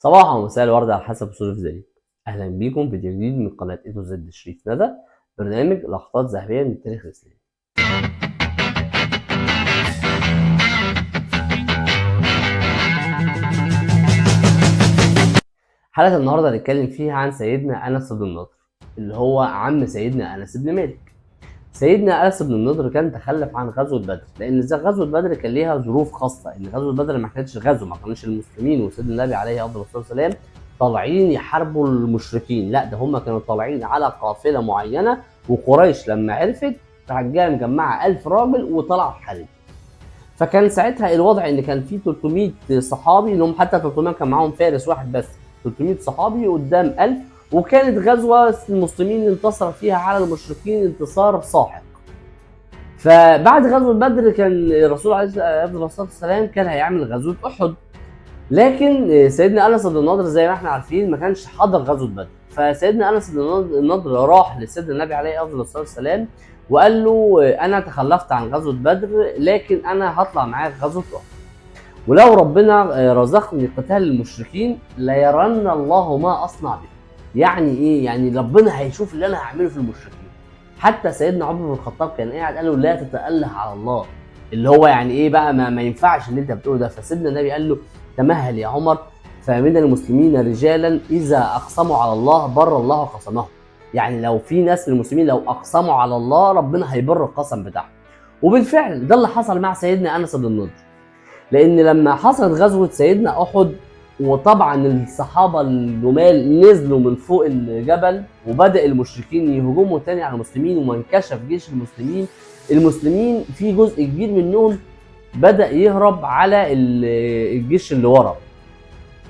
صباح ومساء الورد على حسب ظروف ذلك. اهلا بيكم في فيديو جديد من قناه اي تو زد شريف ندى، برنامج لقطات ذهبيه من التاريخ الاسلامي. حلقه النهارده هنتكلم فيها عن سيدنا انس بن النضر، اللي هو عم سيدنا انس بن مالك. سيدنا انس بن النضر كان تخلف عن غزوه بدر، لان غزوه بدر كان ليها ظروف خاصه، ان غزوه بدر ما كانتش غزو، ما كانش المسلمين وسيدنا النبي عليه افضل الصلاه والسلام طالعين يحاربوا المشركين، لا ده هم كانوا طالعين على قافله معينه، وقريش لما عرفت راحت جايه مجمعه 1000 راجل وطلعوا حارب. فكان ساعتها الوضع ان كان في 300 صحابي، انهم حتى 300 كان معاهم فارس واحد بس، 300 صحابي قدام 1000، وكانت غزوه المسلمين انتصر فيها على المشركين انتصار ساحق. فبعد غزوه بدر كان الرسول عليه الصلاه والسلام كان هيعمل غزوه احد، لكن سيدنا انس بن النضر زي ما احنا عارفين ما كانش حاضر غزوه بدر. فسيدنا انس بن النضر راح لسيدنا النبي عليه افضل الصلاه والسلام وقال له انا تخلفت عن غزوه بدر، لكن انا هطلع معاك غزوه احد، ولو ربنا رزقني قتال المشركين ليرن الله ما اصنع به. يعني ايه؟ يعني ربنا هيشوف اللي انا هعمله في المشركين. حتى سيدنا عمر بن الخطاب كان قاعد قال له لا تتأله على الله، اللي هو يعني ايه بقى، ما ينفعش اللي انت بتقوله ده. فسيدنا النبي قال له تمهل يا عمر، فمن المسلمين رجالا اذا اقسموا على الله بر الله قسمهم. يعني لو في ناس من المسلمين لو اقسموا على الله ربنا هيبر القسم بتاعهم. وبالفعل ده اللي حصل مع سيدنا انس بن النضر، لان لما حصلت غزوه سيدنا احد وطبعا الصحابه الجمال نزلوا من فوق الجبل وبدا المشركين يهجموا تاني على المسلمين وما انكشف جيش المسلمين في جزء كبير منهم بدا يهرب على الجيش اللي ورا.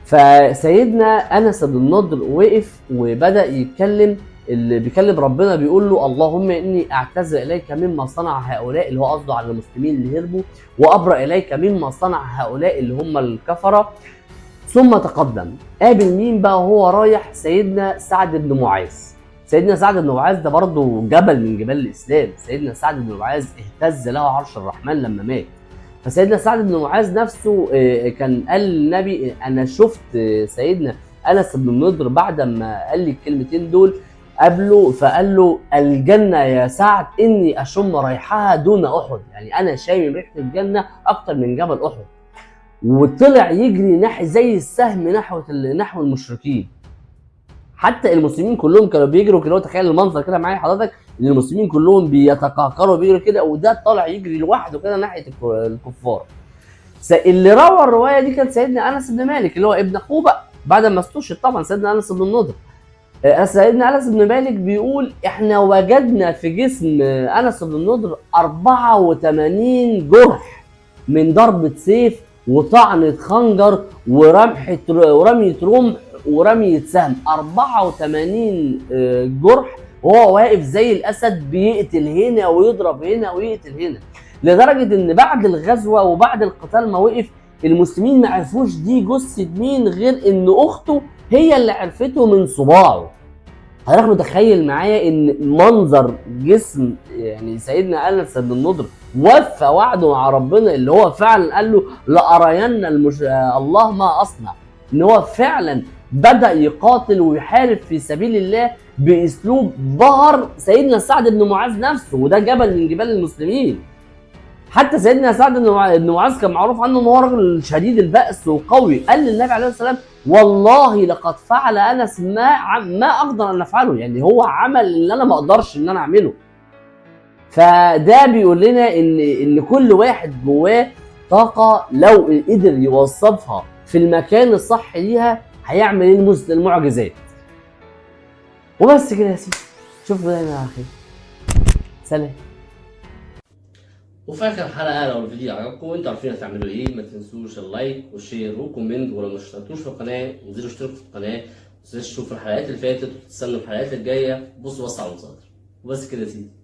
فسيدنا انس بن النضر وقف وبدا يتكلم، اللي بيكلم ربنا بيقول له اللهم اني اعتذر اليك مما صنع هؤلاء، اللي هو قصده على المسلمين اللي هربوا، وابرأ اليك مما صنع هؤلاء اللي هم الكفره. ثم تقدم قابل مين بقى وهو رايح؟ سيدنا سعد بن معاذ. سيدنا سعد بن معاذ ده برضه جبل من جبال الاسلام. سيدنا سعد بن معاذ اهتز له عرش الرحمن لما مات. فسيدنا سعد بن معاذ نفسه كان قال للنبي انا شفت سيدنا انس بن النضر بعد ما قال لي الكلمتين دول قبله، فقال له الجنه يا سعد اني اشم ريحها دون احد، يعني انا شايف ريحه الجنه اكتر من جبل احد. وطلع يجري ناحيه زي السهم نحو المشركين. حتى المسلمين كلهم كانوا بيجروا كده، تخيل المنظر كده معايا حضرتك، ان المسلمين كلهم بيتقهقروا بيجروا كده، وده طالع يجري لوحده كده ناحيه الكفار. اللي روى الروايه دي كان سيدنا انس بن مالك، اللي هو ابن اخوه بقى بعد ما استشهد طبعا سيدنا انس بن النضر. سيدنا انس بن مالك بيقول احنا وجدنا في جسم انس بن النضر 84 جرح من ضربه سيف وطعنه خنجر ورميه رمح ورميه سهم. 84 جرح وهو واقف زي الاسد بيقتل هنا ويضرب هنا ويقتل هنا، لدرجه ان بعد الغزوه وبعد القتال ما وقف المسلمين ما عرفوش دي جثه مين غير ان اخته هي اللي عرفته من صباعه. حضرتك متخيل معايا ان منظر جسم يعني سيدنا انس بن النضر وفى وعده مع ربنا، اللي هو فعلا قال له لأرين الله ما اصنع، ان هو فعلا بدأ يقاتل ويحارب في سبيل الله باسلوب ظهر سيدنا سعد بن معاذ نفسه، وده جبل من جبال المسلمين. حتى سيدنا سعد بن معاذ كان معروف عنه ان هو راجل شديد البأس وقوي، قال للنبي عليه الصلاه والسلام والله لقد فعل انس ما اقدر ان افعله، يعني هو عمل اللي انا ما اقدرش ان انا اعمله. فده بيقول لنا ان كل واحد جواه طاقه لو قدر يوظفها في المكان الصح ليها هيعمل المعجزات. وبس كده يا سيدي، اشوفكم دايما على خير، سلام. وفي اخر حلقه لو الفيديو عجبكم وانتوا عارفين هتعملوا ايه، ما تنسوش اللايك والشير والكومنت، ولو ما اشتركتوش في القناه انزلوا اشتركوا في القناه، ما تنسوش تشوفوا الحلقات اللي فاتت وتستنوا الحلقات الجايه. بصوا على المصادر. وبس كده يا سيدي.